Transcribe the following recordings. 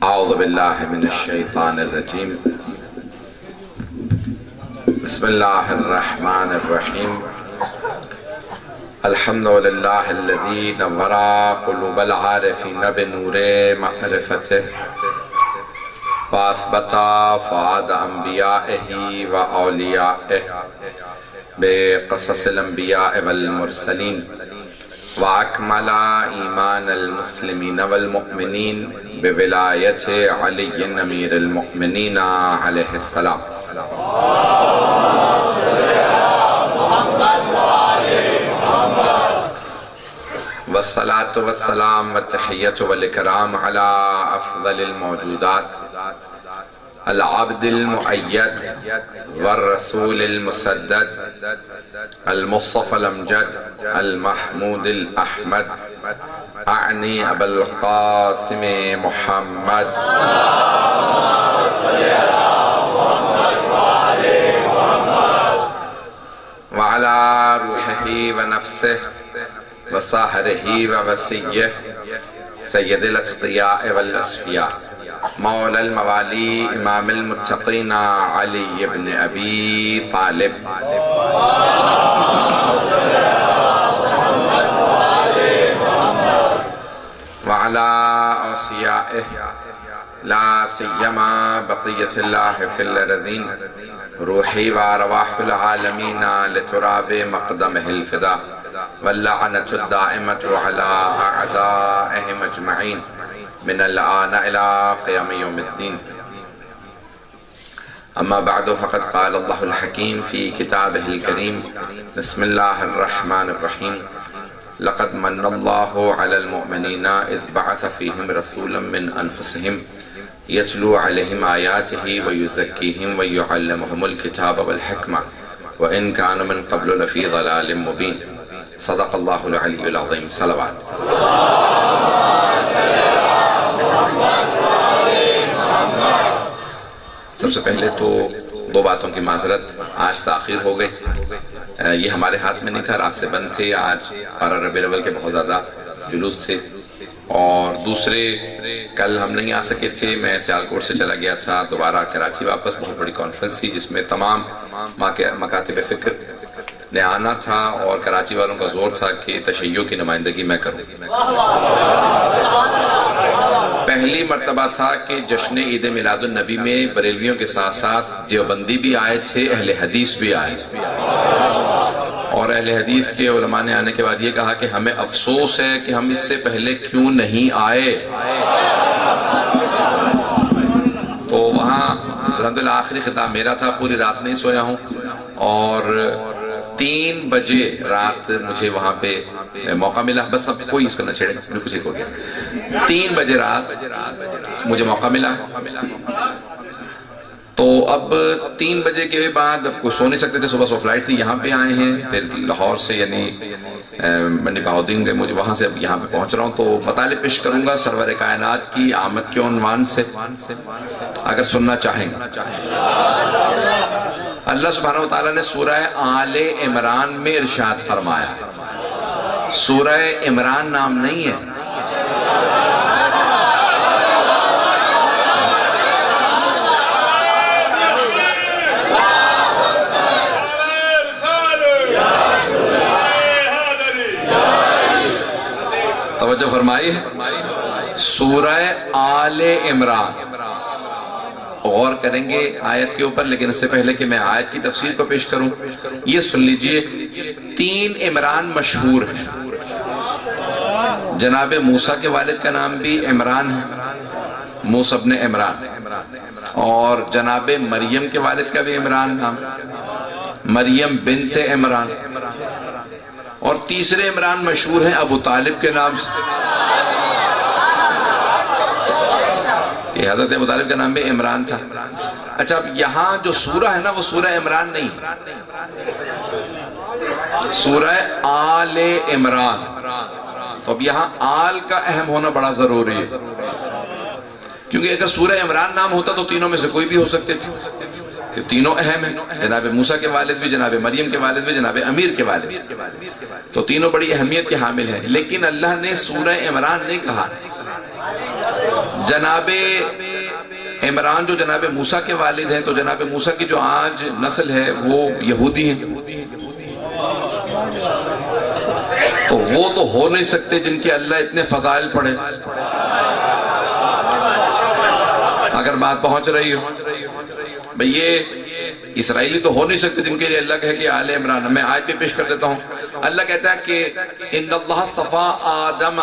اعوذ باللہ من الشیطان الرجیم بسم اللہ الرحمن الرحیم الحمدللہ الذی نور قلوب العارفین بنور معرفتہ واثبت فؤاد انبیائہ و اولیائہ بقصص الانبیاء والمرسلین وَأَكْمَلَ إِيمَانَ الْمُسْلِمِينَ وَالْمُؤْمِنِينَ بِوِلَایَتِ عَلِيٍّ أَمِيرِ الْمُؤْمِنِينَ علیہ السلام والصلاة والسلام والتحیة والإکرام علی افضل الموجودات العبد المؤید والرسول المسدد المصطفى الامجد المحمود الاحمد اعنی ابا القاسم محمد وعلى روحه ونفسه وصاهره ووصيه سید الاتقیاء والاصفیاء مولا الموالی امام المتقین علی بن ابی طالب وعلى اوصیائه لا سیما بقیت اللہ فی الارضین روحی وارواح العالمین لتراب مقدمہ الفدا واللعنة الدائمة على أعدائهم أجمعين من الآن إلى قيام يوم الدين أما بعد فقد قال الله الحكيم في كتابه الكريم بسم الله الرحمن الرحيم لقد من الله على المؤمنين إذ بعث فيهم رسولا من أنفسهم يتلو عليهم آياته ويزكيهم ويعلمهم الكتاب والحكمة وإن كانوا من قبل لفي ضلال مبين صدق الله العلي العظيم صلوات سب سے پہلے تو دو باتوں کی معذرت، آج تاخیر ہو گئی، یہ ہمارے ہاتھ میں نہیں تھا، رات سے بند تھے، آج 12 ربیع الاول کے بہت زیادہ جلوس تھے، اور دوسرے کل ہم نہیں آ سکے تھے، میں سیالکوٹ سے چلا گیا تھا دوبارہ کراچی واپس، بہت بڑی کانفرنس تھی جس میں تمام مکاتب فکر نے آنا تھا اور کراچی والوں کا زور تھا کہ تشیع کی نمائندگی میں کروں۔ پہلی مرتبہ تھا کہ جشن عید میلاد النبی میں بریلویوں کے ساتھ ساتھ دیوبندی بھی آئے تھے، اہل حدیث بھی آئے، اور اہل حدیث کے علماء نے آنے کے بعد یہ کہا کہ ہمیں افسوس ہے کہ ہم اس سے پہلے کیوں نہیں آئے۔ تو وہاں الحمدللہ آخری خطاب میرا تھا، پوری رات نہیں سویا ہوں، اور 3 بجے رات مجھے وہاں پہ موقع ملا، بس اب کوئی اس کو نہ چھیڑے، میں کچھ ایک ہو گیا، 3 بجے رات مجھے موقع ملا، تو اب 3 بجے کے بعد اب کوئی سو نہیں سکتے تھے، صبح فلائٹ تھی، یہاں پہ آئے ہیں، پھر لاہور سے یعنی منی بہاؤدین گئے، مجھے وہاں سے اب یہاں پہ پہنچ رہا ہوں، تو مطالب پیش کروں گا سرور کائنات کی آمد کے عنوان سے، اگر سننا چاہیں گے۔ اللہ سبحانہ وتعالیٰ نے سورہ آل عمران میں ارشاد فرمایا، سورہ عمران نام نہیں ہے، توجہ فرمائی ہے، سورہ آل عمران۔ غور کریں گے آیت کے اوپر، لیکن اس سے پہلے کہ میں آیت کی تفسیر کو پیش کروں، یہ سن لیجئے، 3 عمران مشہور ہیں۔ جناب موسیٰ کے والد کا نام بھی عمران ہے، موسیٰ ابن عمران، اور جناب مریم کے والد کا بھی عمران نام، مریم بنت عمران، اور تیسرے عمران مشہور ہیں ابو طالب کے نام سے، کہ حضرت ابو طالب کا نام بھی عمران تھا۔ اچھا، اب یہاں جو سورہ ہے نا وہ سورہ عمران نہیں، سورہ آل عمران، تو اب یہاں آل کا اہم ہونا بڑا ضروری ہے، کیونکہ اگر سورہ عمران نام ہوتا تو تینوں میں سے کوئی بھی ہو سکتے تھے، کہ تینوں اہم ہیں، جناب موسیٰ کے والد بھی، جناب مریم کے والد بھی، جناب امیر کے والد بھی، تو تینوں بڑی اہمیت کے حامل ہیں، لیکن اللہ نے سورہ عمران نہیں کہا، جناب عمران جو جناب موسیٰ کے والد ہیں، تو جناب موسیٰ کی جو آج نسل ہے وہ یہودی ہیں، تو وہ تو ہو نہیں سکتے جن کے اللہ اتنے فضائل پڑھے. اگر بات پہنچ رہی ہو بھئی، یہ اسرائیلی تو ہو نہیں سکتے جن کے لیے اللہ کہے کہ آل عمران. میں آیت بھی پیش کر دیتا ہوں. اللہ کہتا ہے کہ ان اللہ اصطفیٰ آدم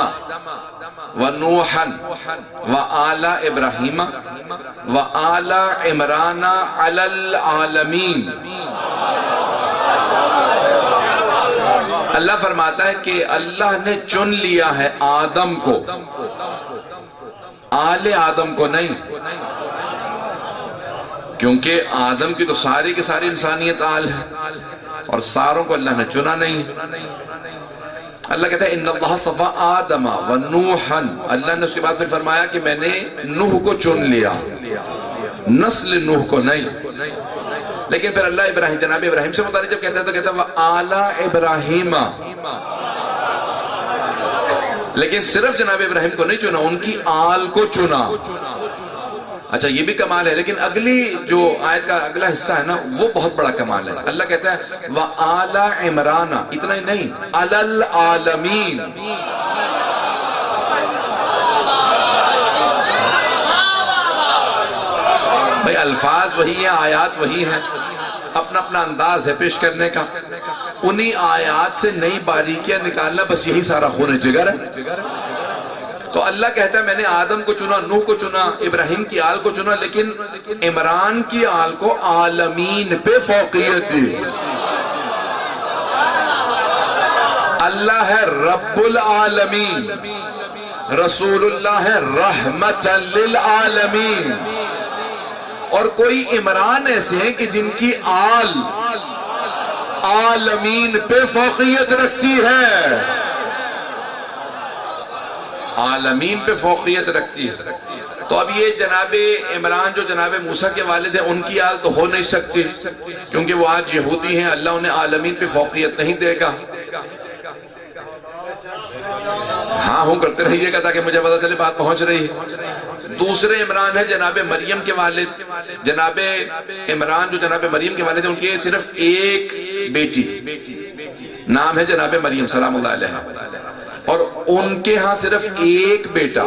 ونوحا وآل ابراہیم وآل عمران علی العالمین. اللہ فرماتا ہے کہ اللہ نے چن لیا ہے آدم کو، آل آدم کو نہیں، کیونکہ آدم کی تو ساری کی ساری انسانیت آل ہے اور ساروں کو اللہ نے چنا نہیں. اللہ کہتا ہے ان اللہ اصطفیٰ آدم ونوحا. اللہ نے اس کے بعد پھر فرمایا کہ میں نے نوح کو چن لیا، نسل نوح کو نہیں. لیکن پھر اللہ ابراہیم، جناب ابراہیم سے متعلق جب کہتا ہے تو کہتا ہے وآل ابراہیم. لیکن صرف جناب ابراہیم کو نہیں چنا، ان کی آل کو چنا. اچھا یہ بھی کمال ہے. لیکن اگلی جو آیت کا اگلا حصہ ہے نا، وہ بہت بڑا کمال ہے. اللہ کہتا ہے وآل عمران، اتنا ہی نہیں، علی العالمین. بھئی الفاظ وہی ہیں، آیات وہی ہیں، اپنا اپنا انداز ہے پیش کرنے کا. انہی آیات سے نئی باریکیاں نکالنا، بس یہی سارا خون جگر ہے. تو اللہ کہتا ہے میں نے آدم کو چنا، نوح کو چنا، ابراہیم کی آل کو چنا، لیکن عمران کی آل کو عالمین پہ فوقیت دی. اللہ ہے رب العالمین، رسول اللہ ہے رحمت للعالمین. اور کوئی عمران ایسے ہیں کہ جن کی آل عالمین پہ فوقیت رکھتی ہے، عالمین پہ فوقیت رکھتی ہے. تو اب یہ جناب عمران جو جناب موسیٰ کے والد ہیں، ان کی آل تو ہو نہیں سکتی کیونکہ وہ آج یہودی ہیں. اللہ انہیں عالمین پہ فوقیت نہیں دے گا. ہاں ہوں کرتے رہیے گا تاکہ مجھے پتا چلے بات پہنچ رہی ہے. دوسرے عمران ہے جناب مریم کے والد. جناب عمران جو جناب مریم کے والد ہیں، ان کے صرف ایک بیٹی، نام ہے جناب مریم سلام اللہ علیہ، اور ان کے ہاں صرف ایک بیٹا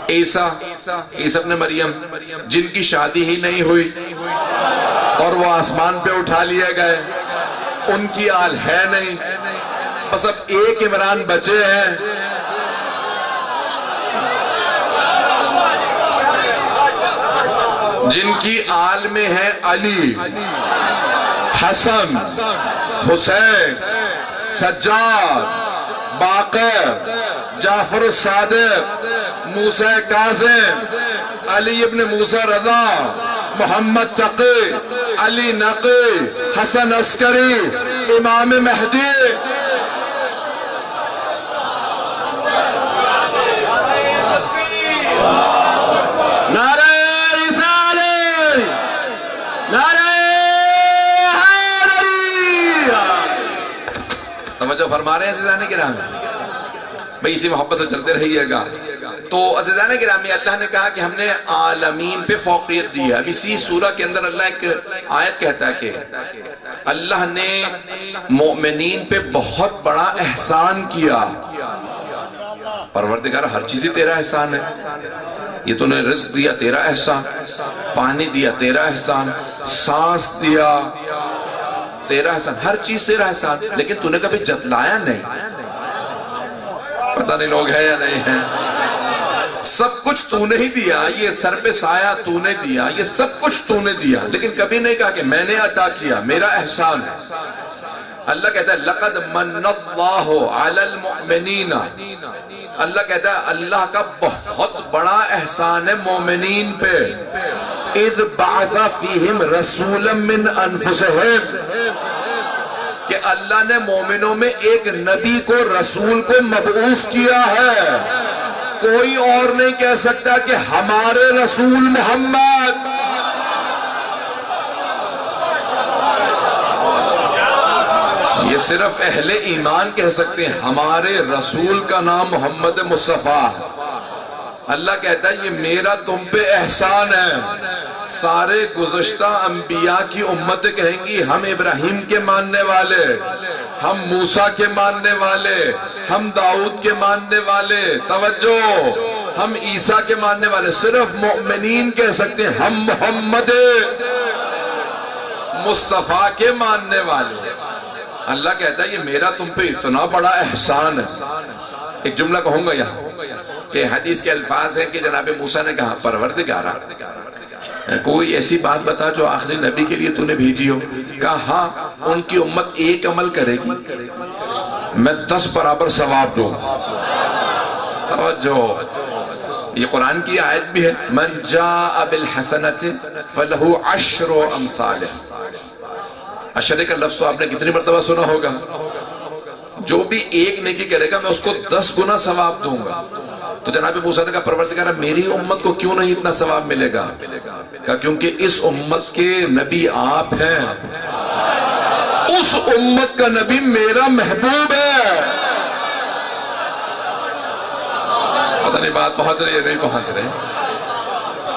عیسیٰ ابن مریم، جن کی شادی ہی نہیں ہوئی اور وہ آسمان پہ اٹھا لیے گئے. ان کی آل ہے نہیں. بس اب ایک عمران بچے ہیں. جن کی آل میں ہے علی، حسن، حسین، سجاد، باقر، جعفر الصادق، موسیٰ کاظم، علی ابن موسیٰ رضا، محمد تقی، علی نقی، حسن عسکری، امام مہدی. نعرہ رسالت، نعرہ حیدری. توجہ فرما رہے ہیں عزیزان گرامی؟ بھئی اسی محبت سے چلتے رہیے گا. تو عزیزان گرامی، اللہ نے کہا کہ ہم نے عالمین پہ فوقیت دی ہے. اب اسی سورہ کے اندر اللہ ایک آیت کہتا ہے کہ اللہ نے مومنین پہ بہت بڑا احسان کیا. پروردگار ہر چیز ہی تیرا احسان ہے. یہ تو نے رزق دیا، تیرا احسان. پانی دیا، تیرا احسان. سانس دیا، تیرا احسان. ہر چیز تیرا احسان. لیکن تو نے کبھی جتلایا نہیں. پتہ نہیں لوگ ہے یا نہیں ہے. سب کچھ تو نے ہی دیا. یہ سر پہ سایہ تو نے دیا، یہ سب کچھ تو نے دیا، لیکن کبھی نہیں کہا کہ میں نے عطا کیا، میرا احسان ہے. اللہ کہتا ہے لقد من اللہ علی المؤمنین. اللہ کہتا ہے اللہ کا بہت بڑا احسان ہے مومنین پہ. اذ بعث فیہم رسولا من انفسہم، کہ اللہ نے مومنوں میں ایک نبی کو، رسول کو مبعوث کیا ہے. کوئی اور نہیں کہہ سکتا کہ ہمارے رسول محمد. یہ صرف اہل ایمان کہہ سکتے ہیں ہمارے رسول کا نام محمد مصطفیٰ. اللہ کہتا ہے یہ میرا تم پہ احسان ہے۔ سارے گزشتہ انبیاء کی امت کہیں گی ہم ابراہیم کے ماننے والے، ہم موسیٰ کے ماننے والے، ہم داؤد کے ماننے والے، توجہ، ہم عیسیٰ کے ماننے والے۔ صرف مؤمنین کہہ سکتے ہیں ہم محمد مصطفیٰ کے ماننے والے۔ اللہ کہتا ہے یہ میرا تم پہ اتنا بڑا احسان ہے۔ ایک جملہ کہوں گا یہاں کہ حدیث کے الفاظ ہیں کہ جناب موسیٰ نے کہا پروردگارا کوئی ایسی بات بتا جو آخری نبی کے لیے تو نے بھیجی ہو۔ کہا ہاں، ان کی امت ایک عمل کرے گی میں 10 برابر ثواب دوں۔ توجہ، یہ قرآن کی آیت بھی ہے، من جاء بالحسنۃ فلہ 10 امثالھا۔ عشرے کا لفظ تو آپ نے کتنی مرتبہ سنا ہوگا؟ جو بھی ایک نیکی کرے گا میں اس کو 10 گنا ثواب دوں گا۔ تو جناب موسیٰ نے کہا پروردگارا میری امت کو کیوں نہیں اتنا ثواب ملے گا؟ کہا کیونکہ اس امت کے نبی آپ ہیں، اس امت کا نبی میرا محبوب ہے۔ پتہ نہیں بات پہنچ رہی ہے نہیں پہنچ رہی؟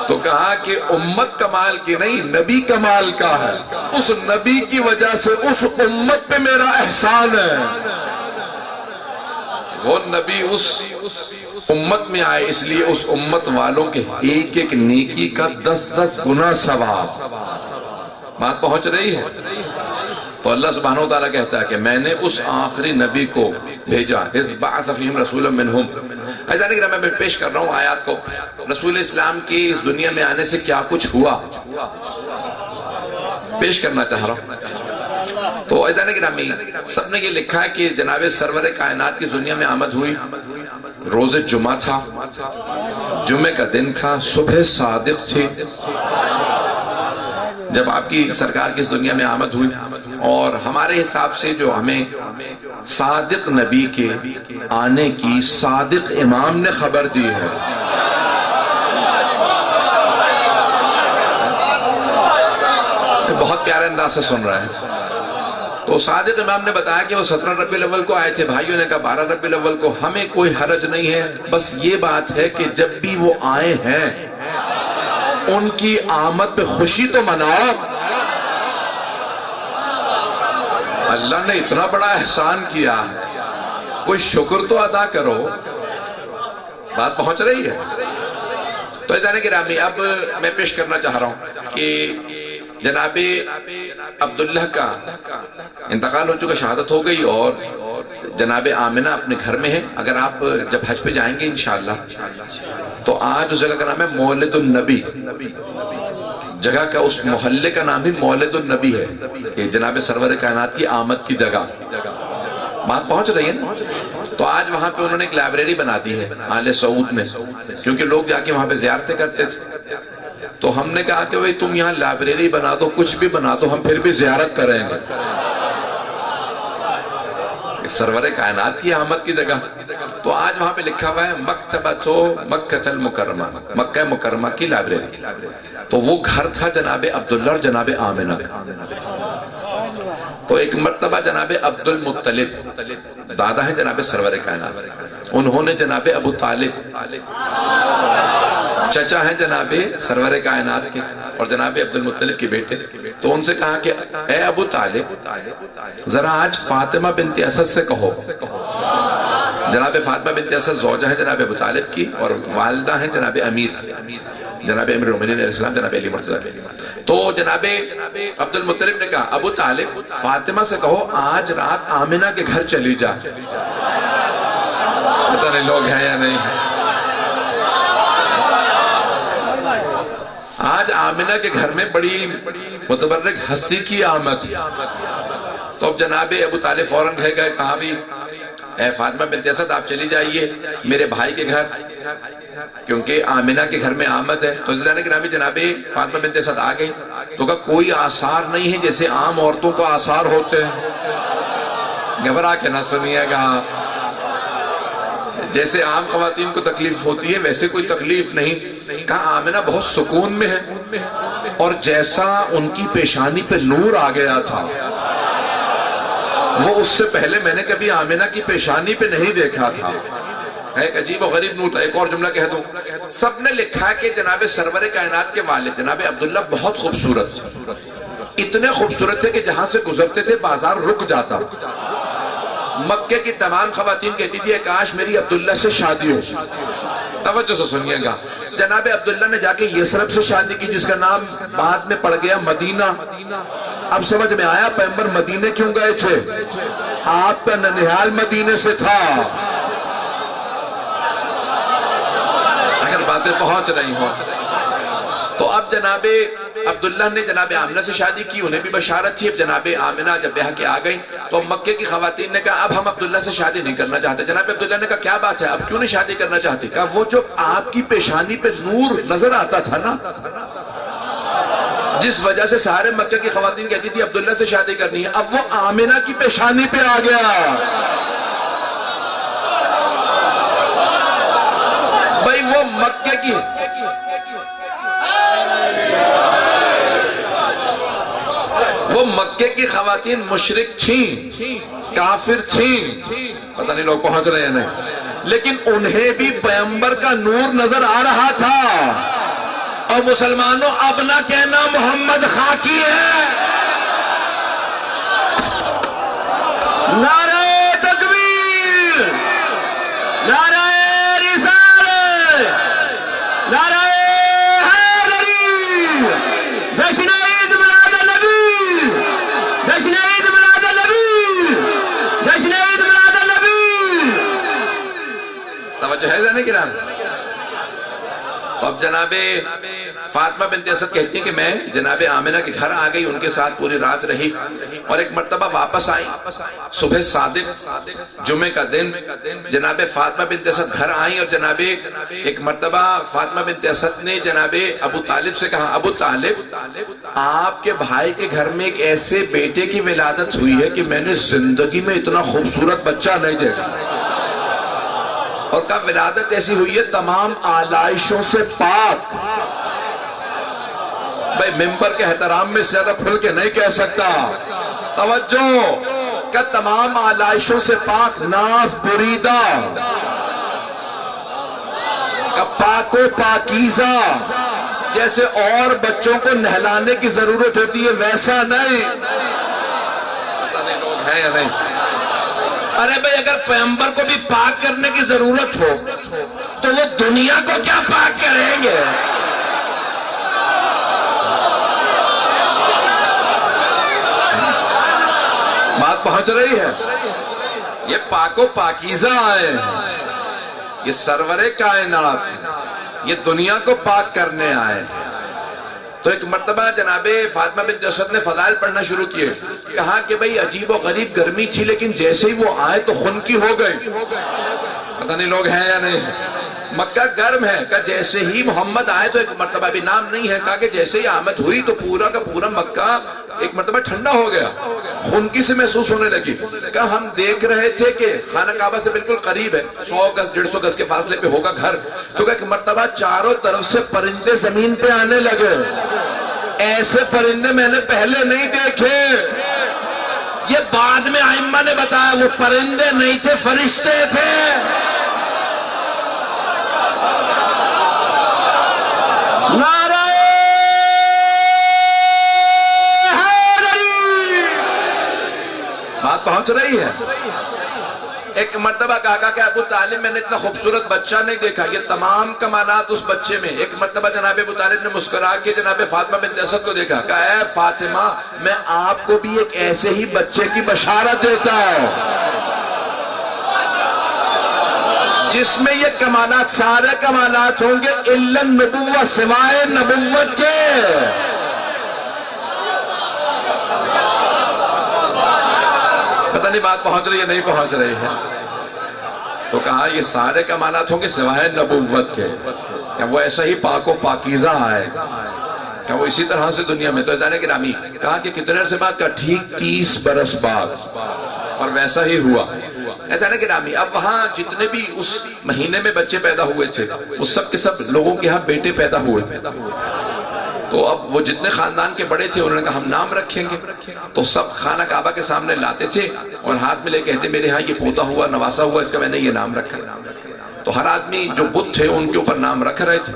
تو کہا کہ امت کمال کی نہیں، نبی کمال کا ہے، اس نبی کی وجہ سے اس امت پہ میرا احسان ہے۔ وہ نبی اس امت میں آئے اس لیے اس امت والوں کے ایک ایک نیکی کا 10 گنا ثواب۔ بات پہنچ رہی ہے؟ تو اللہ سبحانہ وتعالیٰ کہتا ہے کہ میں نے اس آخری نبی کو بھیجا، اذ بعث فیہم رسولا منہم۔ ایسا نہیں کہ میں پیش کر رہا ہوں آیات کو، رسول اسلام کی اس دنیا میں آنے سے کیا کچھ ہوا پیش کرنا چاہ رہا ہوں۔ تو ایسا نہیں کہ سب نے یہ لکھا ہے کہ جناب سرور کائنات کی دنیا میں آمد ہوئی، روز جمعہ تھا، جمعہ کا دن تھا، صبح صادق تھی جب آپ کی سرکار کی اس دنیا میں آمد ہوئی، اور ہمارے حساب سے جو ہمیں صادق نبی کے آنے کی صادق امام نے خبر دی ہے۔ بہت پیارے انداز سے سن رہے ہیں۔ تو صادق امام نے بتایا کہ وہ 17 ربیع الاول کو آئے تھے، بھائیوں نے کہا 12 ربیع الاول کو، ہمیں کوئی حرج نہیں ہے، بس یہ بات ہے کہ جب بھی وہ آئے ہیں ان کی آمد پہ خوشی تو مناؤ۔ اللہ نے اتنا بڑا احسان کیا ہے، کوئی شکر تو ادا کرو۔ بات پہنچ رہی ہے؟ تو ایزان گرامی اب میں پیش کرنا چاہ رہا ہوں کہ جناب عبداللہ کا انتقال ہو چکا، شہادت ہو گئی، اور جناب آمنہ اپنے گھر میں ہے۔ اگر آپ جب حج پہ جائیں گے انشاءاللہ تو آج اس جگہ کا نام ہے مولد النبی، جگہ کا اس محلے کا نام ہی مولد النبی ہے کہ جناب سرور کائنات کی آمد کی جگہ۔ بات پہنچ رہی ہے نا؟ تو آج وہاں پہ انہوں نے ایک لائبریری بنا دی ہے آل سعود میں، کیونکہ لوگ جا کے وہاں پہ زیارتیں کرتے تھے۔ تو ہم نے کہا کہ تم یہاں لائبریری بنا دو، کچھ بھی بنا دو، ہم پھر بھی زیارت کریں گے سرور کائنات کی آمد کی جگہ۔ تو آج وہاں پہ لکھا ہوا ہے مکتبۃ مکہ المکرمہ، مکہ مکرمہ کی لائبریری۔ تو وہ گھر تھا جناب عبداللہ اور جناب آمنہ کا۔ تو ایک مرتبہ جناب عبد المطلب دادا ہیں جناب سرور کائنات، انہوں نے جناب ابو طالب چچا ہیں جناب سرور کائنات کے اور جناب عبد المطلب کے بیٹے، تو ان سے کہا کہ اے ابو طالب ذرا آج فاطمہ بنت اسد سے کہو۔ جناب فاطمہ بنت اسد زوجہ ہے جناب ابو طالب کی اور والدہ ہیں جناب امیر جناب امیر المومنین علیہ السلام جناب علی مرتضیٰ کے۔ تو جناب عبد المطلب نے کہا ابو طالب فاطمہ سے کہو آج رات آمنہ کے گھر چلی جا۔ پتہ نہیں لوگ ہیں یا نہیں ہیں۔ آج آمنہ کے گھر میں بڑی متبرک ہستی کی آمد۔ تو اب جناب ابو طالب فوراً گئے، کہا بھی اے فاطمہ بنت اسد آپ چلی جائیے میرے بھائی کے گھر، کیونکہ آمنہ کے گھر میں آمد ہے۔ تو گرامی جناب فاطمہ بنت اسد آ گئی تو کہا کوئی آثار نہیں ہے جیسے عام عورتوں کو آثار ہوتے ہیں، گھبرا کے نہ سنیے گا، جیسے عام خواتین کو تکلیف ہوتی ہے ویسے کوئی تکلیف نہیں۔ کہا آمنہ بہت سکون میں ہے، اور جیسا ان کی پیشانی پہ نور آ گیا تھا وہ اس سے پہلے میں نے کبھی آمنہ کی پیشانی پہ نہیں دیکھا تھا۔ ہے ایک عجیب و غریب نوٹ ہے. ایک اور جملہ کہہ دوں, سب نے لکھا کہ جناب سرور کائنات کے والد جناب عبداللہ بہت خوبصورت تھے, اتنے خوبصورت تھے کہ جہاں سے گزرتے تھے بازار رک جاتا. مکے کی تمام خواتین کہتی تھی کاش میری عبداللہ سے شادی ہو. توجہ سے سنیے گا, جناب عبداللہ نے جا کے یثرب سے شادی کی جس کا نام بعد میں پڑ گیا مدینہ. اب سمجھ میں آیا پیغمبر مدینے کیوں گئے تھے, آپ کا ننہال مدینے سے تھا. اگر باتیں پہنچ رہی ہوں تو اب جناب عبداللہ نے جناب آمنہ سے شادی کی, انہیں بھی بشارت تھی. اب جناب آمنہ جب بیاہ کے آ گئی تو مکے کی خواتین نے کہا اب ہم عبداللہ سے شادی نہیں کرنا چاہتے. جناب عبداللہ نے کہا کیا بات ہے, اب کیوں نہیں شادی کرنا چاہتے؟ کہا وہ جو آپ کی پیشانی پہ نور نظر آتا تھا نا, جس وجہ سے سارے مکے کی خواتین کہتی تھی عبداللہ سے شادی کرنی ہے, اب وہ آمنہ کی پیشانی پہ آ گیا. بھئی وہ مکے کی خواتین مشرک تھیں, کافر تھیں, پتہ نہیں لوگ پہنچ رہے ہیں نہیں, لیکن انہیں بھی پیغمبر کا نور نظر آ رہا تھا. اور مسلمانوں اب نہ کہنا محمد خاکی ہے. نعرہ تکبیر, نعرہ رسالت, نعرہ حیدری, جشن عید میلاد النبی, جشن عید میلاد النبی, جشن عید میلاد النبی. توجہ ہے ذہن کرام. اب جناب فاطمہ بنت اسد کہتی ہے کہ میں جناب آمنہ کے گھر آ گئی, ان کے ساتھ پوری رات رہی, اور ایک مرتبہ واپس آئی. صبح صادق جمعے کا دن جناب فاطمہ بنت اسد گھر آئیں, اور جناب ایک مرتبہ فاطمہ بنت اسد نے جناب ابو طالب سے کہا ابو طالب آپ کے بھائی کے گھر میں ایک ایسے بیٹے کی ولادت ہوئی ہے کہ میں نے زندگی میں اتنا خوبصورت بچہ نہیں دیکھا. اور کب ولادت ایسی ہوئی ہے تمام آلائشوں سے پاک. بھئی ممبر کے احترام میں زیادہ کھل کے نہیں کہہ سکتا. توجہ, کہ تمام آلائشوں سے پاک, ناف بریدہ, کہ پاک و پاکیزہ. جیسے اور بچوں کو نہلانے کی ضرورت ہوتی ہے ویسا نہیں. پتہ نہیں لوگ ہیں یا نہیں. ارے بھئی اگر پیغمبر کو بھی پاک کرنے کی ضرورت ہو تو وہ دنیا کو کیا پاک کریں گے. بات پہنچ رہی ہے. یہ پاک و پاکیزہ آئے, یہ سرور کائنات, یہ دنیا کو پاک کرنے آئے. تو ایک مرتبہ جناب فاطمہ بنت اسد نے فضائل پڑھنا شروع کیے. کہا کہ بھئی عجیب و غریب گرمی تھی, لیکن جیسے ہی وہ آئے تو خنکی ہو گئی. پتہ نہیں لوگ ہیں یا نہیں. مکہ گرم ہے, کہ جیسے ہی محمد آئے تو ایک مرتبہ بھی نام نہیں ہے, کہا کہ جیسے ہی آمد ہوئی تو پورا کا پورا مکہ ایک مرتبہ ٹھنڈا ہو گیا, خنکی سے محسوس ہونے لگی. کہا ہم دیکھ رہے تھے کہ خانہ کعبہ سے بالکل قریب ہے, 100 گز 150 گز کے فاصلے پہ ہوگا گھر. تو کہ ایک مرتبہ چاروں طرف سے پرندے زمین پہ آنے لگے. ایسے پرندے میں نے پہلے نہیں دیکھے. یہ بعد میں ائمہ نے بتایا وہ پرندے نہیں تھے, فرشتے تھے. نعرہ حیدری. بات پہنچ رہی ہے. ایک مرتبہ کہا کہ ابو طالب میں نے اتنا خوبصورت بچہ نہیں دیکھا. یہ تمام کمالات اس بچے میں. ایک مرتبہ جناب ابو طالب نے مسکرا کے جناب فاطمہ بنت اسد کو دیکھا, کہا اے فاطمہ میں آپ کو بھی ایک ایسے ہی بچے کی بشارت دیتا ہوں جس میں یہ کمالات, سارے کمالات ہوں گے الا النبوہ, سوائے نبوت کے. پتہ نہیں بات پہنچ رہی ہے نہیں پہنچ رہی ہے. تو کہا یہ سارے کمالات ہوں گے سوائے نبوت کے. کیا وہ ایسا ہی پاک و پاکیزہ آئے, کیا وہ اسی طرح سے دنیا میں. تو جانے گرامی کہا کہ کتنے عرصے بعد, کا ٹھیک 30 برس بعد, اور ویسا ہی ہوا. جانے گرامی اب وہاں جتنے بھی اس مہینے میں بچے پیدا ہوئے تھے اس سب کے سب لوگوں کے ہاں بیٹے پیدا ہوئے. تو اب وہ جتنے خاندان کے بڑے تھے انہوں نے کہا ہم نام رکھیں گے. تو سب خانہ کعبہ کے سامنے لاتے تھے اور ہاتھ میں لے کہتے میرے ہاں یہ پوتا ہوا نواسا ہوا, اس کا میں نے یہ نام رکھا. تو ہر آدمی جو بت تھے ان کے اوپر نام رکھ رہے تھے،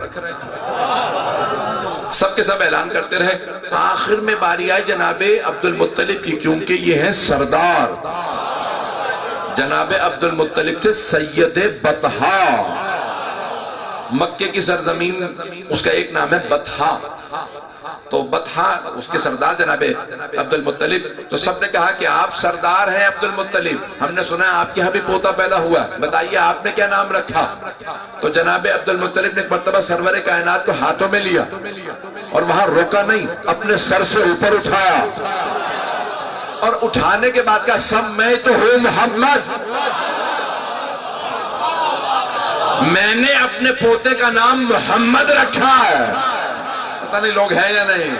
سب کے سب اعلان کرتے رہے۔ آخر میں باری آئی جناب عبد المطلب کی، کیونکہ یہ ہیں سردار۔ جناب عبد المطلب تھے سید بطحا، مکے کی سرزمین اس کا ایک نام ہے بطحا، تو بطحا اس کے سردار جناب عبد المطلب۔ تو سب نے کہا کہ آپ سردار ہیں عبد المطلب، ہم نے سنا ہے آپ کے ہاں بھی پوتا پیدا ہوا ہے، بتائیے آپ نے کیا نام رکھا؟ تو جناب عبد المطلب نے ایک مرتبہ سرور کائنات کو ہاتھوں میں لیا اور وہاں روکا نہیں، اپنے سر سے اوپر اٹھایا اور اٹھانے کے بعد کہا سمیت ہوں محمد، میں نے اپنے پوتے کا نام محمد رکھا ہے۔ پتہ نہیں لوگ ہیں یا نہیں۔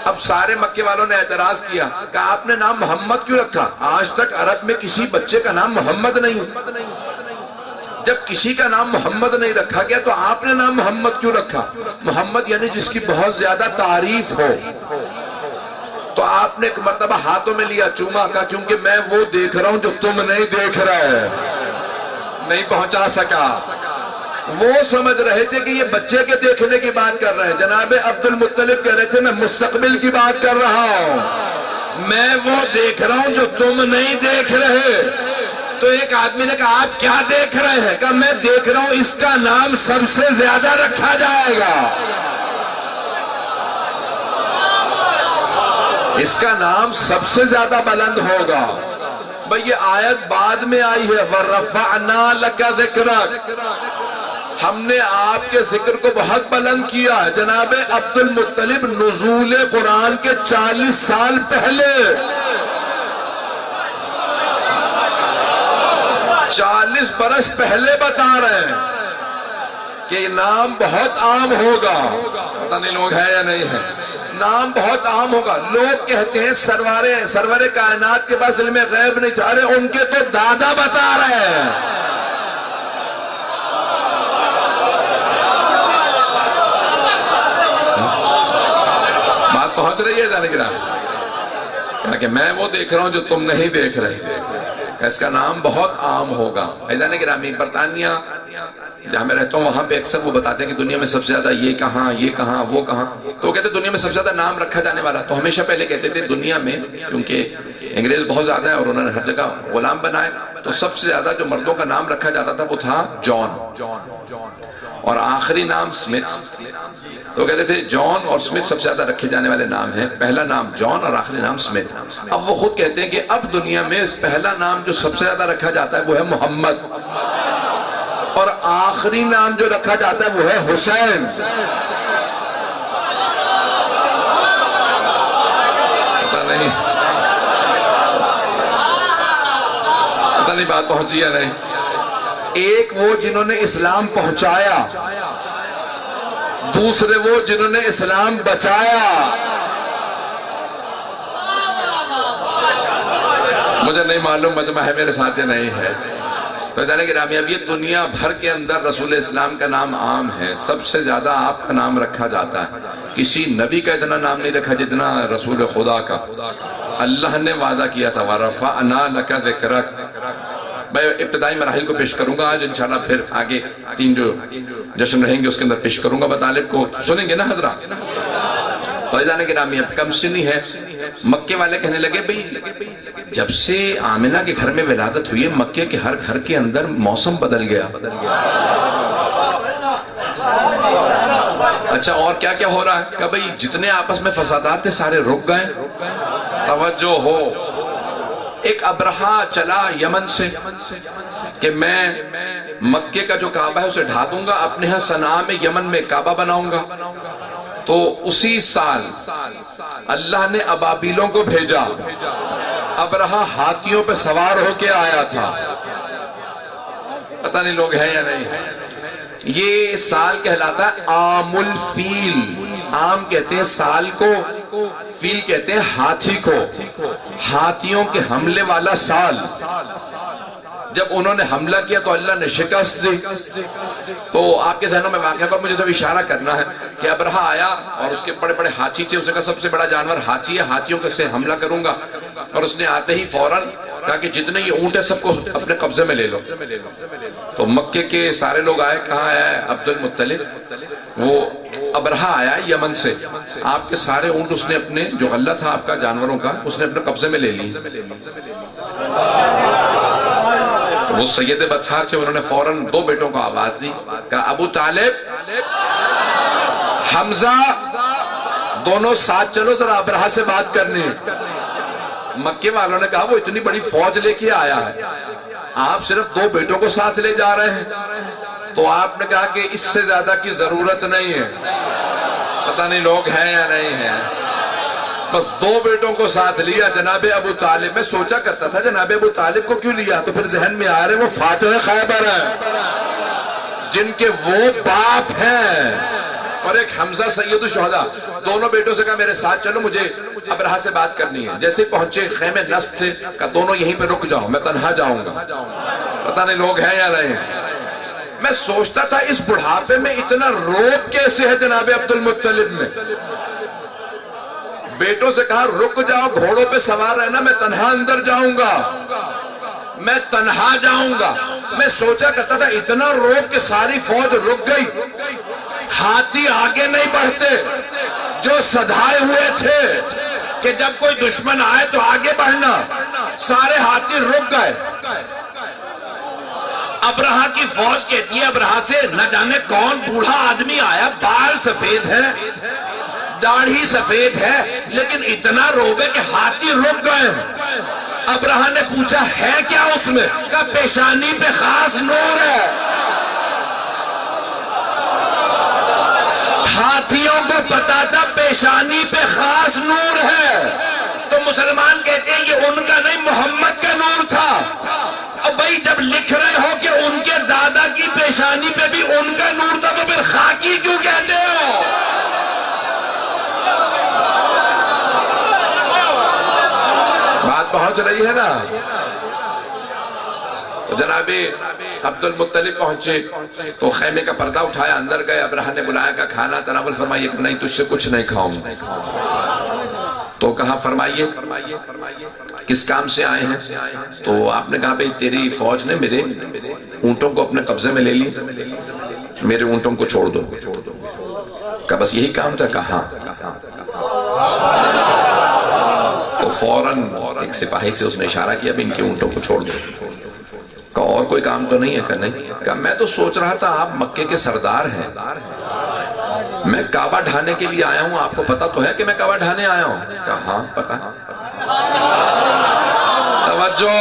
اب سارے مکے والوں نے اعتراض کیا، کہا آپ نے نام محمد کیوں رکھا؟ آج تک عرب میں کسی بچے کا نام محمد نہیں، جب کسی کا نام محمد نہیں رکھا گیا تو آپ نے نام محمد کیوں رکھا؟ محمد یعنی جس کی بہت زیادہ تعریف ہو۔ تو آپ نے ایک مرتبہ ہاتھوں میں لیا، چوما، کہا کیونکہ میں وہ دیکھ رہا ہوں جو تم نہیں دیکھ رہے، نہیں پہنچا سکا۔ وہ سمجھ رہے تھے کہ یہ بچے کے دیکھنے کی بات کر رہے ہیں، جناب عبد المطلب کہہ رہے تھے میں مستقبل کی بات کر رہا ہوں، میں وہ دیکھ رہا ہوں جو تم نہیں دیکھ رہے۔ تو ایک آدمی نے کہا آپ کیا دیکھ رہے ہیں؟ کہا میں دیکھ رہا ہوں اس کا نام سب سے زیادہ رکھا جائے گا، اس کا نام سب سے زیادہ بلند ہوگا۔ بھئی یہ آیت بعد میں آئی ہے، وَرَفَعْنَا لَكَ ذِكْرَكَ، ہم نے آپ کے ذکر کو بہت بلند کیا ہے۔ جناب عبد المطلب نزول قرآن کے 40 سال پہلے، 40 برس پہلے بتا رہے ہیں کہ نام بہت عام ہوگا۔ پتہ نہیں لوگ ہیں یا نہیں ہیں، نام بہت عام ہوگا۔ لوگ کہتے ہیں سرور کائنات کے پاس علم غیب نہیں تھا، ارے ان کے تو دادا بتا رہے ہیں۔ بات پہنچ رہی ہے جانے گرام؟ کہا کہ میں وہ دیکھ رہا ہوں جو تم نہیں دیکھ رہے، اس کا نام بہت عام ہوگا۔ ایزان گرامی، برطانیہ جہاں میں رہتا ہوں وہاں پہ اکثر وہ بتاتے ہیں کہ دنیا میں سب سے زیادہ یہ کہاں وہ کہاں، تو وہ کہتے ہیں دنیا میں سب سے زیادہ نام رکھا جانے والا، تو ہمیشہ پہلے کہتے تھے دنیا میں کیونکہ انگریز بہت زیادہ ہے اور انہوں نے ہر جگہ غلام بنائے، تو سب سے زیادہ جو مردوں کا نام رکھا جاتا تھا وہ تھا جان، اور آخری نام سمتھ۔ تو کہتے تھے جان اور سمتھ سب سے زیادہ رکھے جانے والے نام ہیں، پہلا نام جان اور آخری نام سمتھ۔ اب وہ خود کہتے ہیں کہ اب دنیا میں پہلا نام جو سب سے زیادہ رکھا جاتا ہے وہ ہے محمد، اور آخری نام جو رکھا جاتا ہے وہ ہے حسین۔ پتہ نہیں بات پہنچی یا نہیں۔ ایک وہ جنہوں نے اسلام پہنچایا، دوسرے وہ جنہوں نے اسلام بچایا۔ مجھے نہیں معلوم مجمع ہے میرے ساتھ یا نہیں ہے۔ تو جانے گرامی، اب یہ دنیا بھر کے اندر رسول اسلام کا نام عام ہے، سب سے زیادہ آپ کا نام رکھا جاتا ہے۔ کسی نبی کا اتنا نام نہیں رکھا جتنا رسول خدا کا۔ اللہ نے وعدہ کیا تھا وَرَفَعْنَا لَكَ ذِكْرَكَ۔ میں ابتدائی مراحل کو پیش کروں گا آج انشاءاللہ، پھر آگے 3 جو جشن رہیں گے اس کے اندر پیش کروں گا۔ مطالب کو سنیں گے نا حضرات؟ تو جانے گرامی، اب کم سنی ہے، مکے والے کہنے لگے بھئی جب سے آمنہ کے گھر میں ولادت ہوئی ہے مکے کے ہر گھر کے اندر موسم بدل گیا۔ اچھا اور کیا کیا ہو رہا ہے؟ کہ بھئی جتنے آپس میں فسادات تھے سارے رک گئے۔ توجہ ہو، ایک ابرہا چلا یمن سے کہ میں مکے کا جو کعبہ ہے اسے ڈھا دوں گا، اپنے ہاں صنعاء میں یمن میں کعبہ بناؤں گا۔ تو اسی سال اللہ نے ابابیلوں کو بھیجا، ابرہا ہاتھیوں پہ سوار ہو کے آیا تھا۔ پتہ نہیں لوگ ہیں یا نہیں ہیں۔ یہ سال کہلاتا ہے عام الفیل۔ عام کہتے ہیں سال کو، فیل کہتے ہیں ہاتھی کو، ہاتھیوں کے حملے والا سال۔ جب انہوں نے حملہ کیا تو اللہ نے شکست دی۔ تو آپ کے ذہنوں میں واقعہ پر مجھے تو اشارہ کرنا ہے کہ ابرہا آیا اور اس کے بڑے بڑے ہاتھی تھے، اس نے کہا سب سے بڑا جانور ہاتھی ہے، ہاتھیوں کے سے حملہ کروں گا، اور اس نے آتے ہی فوراً کہا کہ جتنے یہ اونٹ ہے سب کو اپنے قبضے میں لے لو. تو مکے کے سارے لوگ آئے. کہاں آیا ہے؟ عبد المطلب. وہ ابرہا آیا یمن سے. آپ کے سارے اونٹ اس نے اپنے جو غلہ تھا آپ کا جانوروں کا اس نے اپنے قبضے میں لے لی. وہ سید بطحا تھے. انہوں نے فوراً 2 بیٹوں کو آواز دی. کہا ابو طالب حمزہ دونوں ساتھ چلو ذرا ابرہا سے بات کرنی. مکے والوں نے کہا وہ اتنی بڑی فوج لے کے آیا ہے, آپ صرف 2 بیٹوں کو ساتھ لے جا رہے ہیں. تو آپ نے کہا کہ اس سے زیادہ کی ضرورت نہیں ہے. پتہ نہیں لوگ ہیں یا نہیں ہیں, بس 2 بیٹوں کو ساتھ لیا. جناب ابو طالب, میں سوچا کرتا تھا جناب ابو طالب کو کیوں لیا, تو پھر ذہن میں آ رہے وہ فاتح خیبر ہیں جن کے وہ باپ ہیں, اور ایک حمزہ سید الشہداء. دونوں بیٹوں سے کہا میرے ساتھ چلو, مجھے ابرہا سے بات کرنی ہے. جیسے پہنچے خیمے نصب تھے, کہا دونوں یہیں پہ رک جاؤ, میں تنہا جاؤں گا. پتہ نہیں لوگ ہیں یا نہیں ہیں. میں سوچتا تھا اس بڑھاپے میں اتنا روب کیسے ہے جناب عبد المطلب میں. بیٹوں سے کہا رک جاؤ, گھوڑوں پہ سوار رہنا, میں تنہا اندر جاؤں گا, میں تنہا جاؤں گا. میں سوچا کرتا تھا اتنا روب کہ ساری فوج رک گئی, ہاتھی آگے نہیں بڑھتے. جو سدھائے ہوئے تھے کہ جب کوئی دشمن آئے تو آگے بڑھنا, سارے ہاتھی رک گئے. ابرہا کی فوج کہتی ہے ابرہا سے, نہ جانے کون بوڑھا آدمی آیا, بال سفید ہے, داڑھی سفید ہے, لیکن اتنا روب ہے کہ ہاتھی رک گئے. ابرہا نے پوچھا ہے کیا اس میں؟ کہا پیشانی پہ خاص نور ہے. ہاتھیوں کو پتا تھا پیشانی پہ خاص نور ہے. تو مسلمان کہتے ہیں یہ ان کا نہیں, محمد کا نور تھا. اب بھائی جب لکھ رہے ہو کہ ان کے دادا کی پیشانی پہ بھی ان کا نور تھا, تو پھر خاکی کیوں کہتے ہو؟ بات پہنچ رہی ہے نا. تو جناب عبد المطلب پہنچے تو خیمے کا پردہ اٹھایا, اندر گئے. ابرہا نے بلایا, کا کھانا تناول فرمائیے. کہ نہیں, تجھ سے کچھ نہیں کھاؤں. تو کہا فرمائیے کس کام سے آئے ہیں؟ تو آپ نے کہا بھئی تیری فوج نے میرے اونٹوں کو اپنے قبضے میں لے لی, میرے اونٹوں کو چھوڑ دو. کہا بس یہی کام تھا؟ کہا ہاں. تو فوراً ایک سپاہی سے اس نے اشارہ کیا بھی ان کے اونٹوں کو چھوڑ دو. کہا اور کوئی کام تو نہیں ہے؟ کہ نہیں. کہا میں تو سوچ رہا تھا آپ مکے کے سردار ہیں, میں کعبہ ڈھانے کے لیے آیا ہوں, آپ کو پتا تو ہے کہ میں کعبہ ڈھانے آیا ہوں؟ کہا ہاں پتا. توجہ.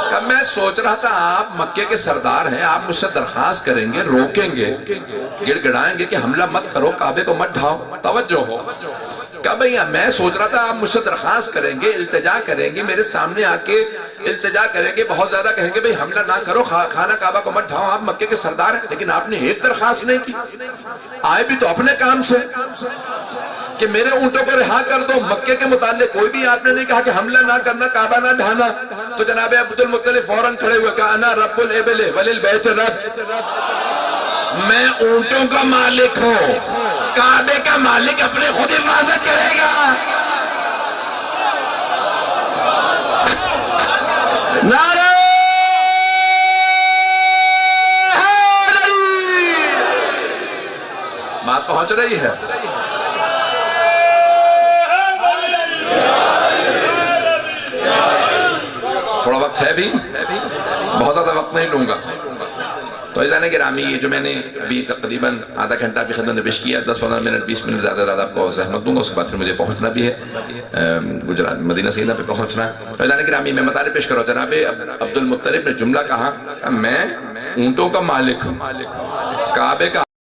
کہا میں سوچ رہا تھا آپ مکے کے سردار ہیں, آپ مجھ سے درخواست کریں گے, روکیں گے, گڑ گڑائیں گے کہ حملہ مت کرو, کعبے کو مت ڈھاؤ. توجہ ہو. کہا بھئی میں سوچ رہا تھا آپ مجھ سے درخواست کریں گے, التجا کریں گے, میرے سامنے آ کے التجا کریں گے, بہت زیادہ کہیں گے بھئی حملہ نہ کرو, خانہ کعبہ کو مت ڈھاؤ, آپ مکے کے سردار ہیں. لیکن آپ نے ایک درخواست نہیں کی. آئے بھی تو اپنے کام سے کہ میرے اونٹوں کو رہا کر دو. مکے کے متعلق کوئی بھی آپ نے نہیں کہا کہ حملہ نہ کرنا, کعبہ نہ ڈھانا. تو جناب عبد المطلب فوراً کھڑے ہوئے, کہا انا رب الابل وللبیت رب, میں اونٹوں کا مالک ہوں, کعبے کا مالک اپنے خود حفاظت کرے گا. نعرہ بات پہنچ رہی ہے. تھوڑا وقت ہے بھی, بہت زیادہ وقت نہیں لوں گا. تو عزیزان گرامی, یہ جو میں نے ابھی تقریباً آدھا گھنٹہ کی خدمت میں پیش کیا, 10-15 منٹ 20 منٹ زیادہ آپ کو زحمت دوں گا, اس کے بعد پھر مجھے پہنچنا بھی ہے گجرات مدینہ سیدہ پہ پہنچنا ہے. تو عزیزان گرامی میں مطالب پیش کرو. جناب عبد المطلب نے جملہ کہا, میں اونٹوں کا مالک ہوں, کعبے کا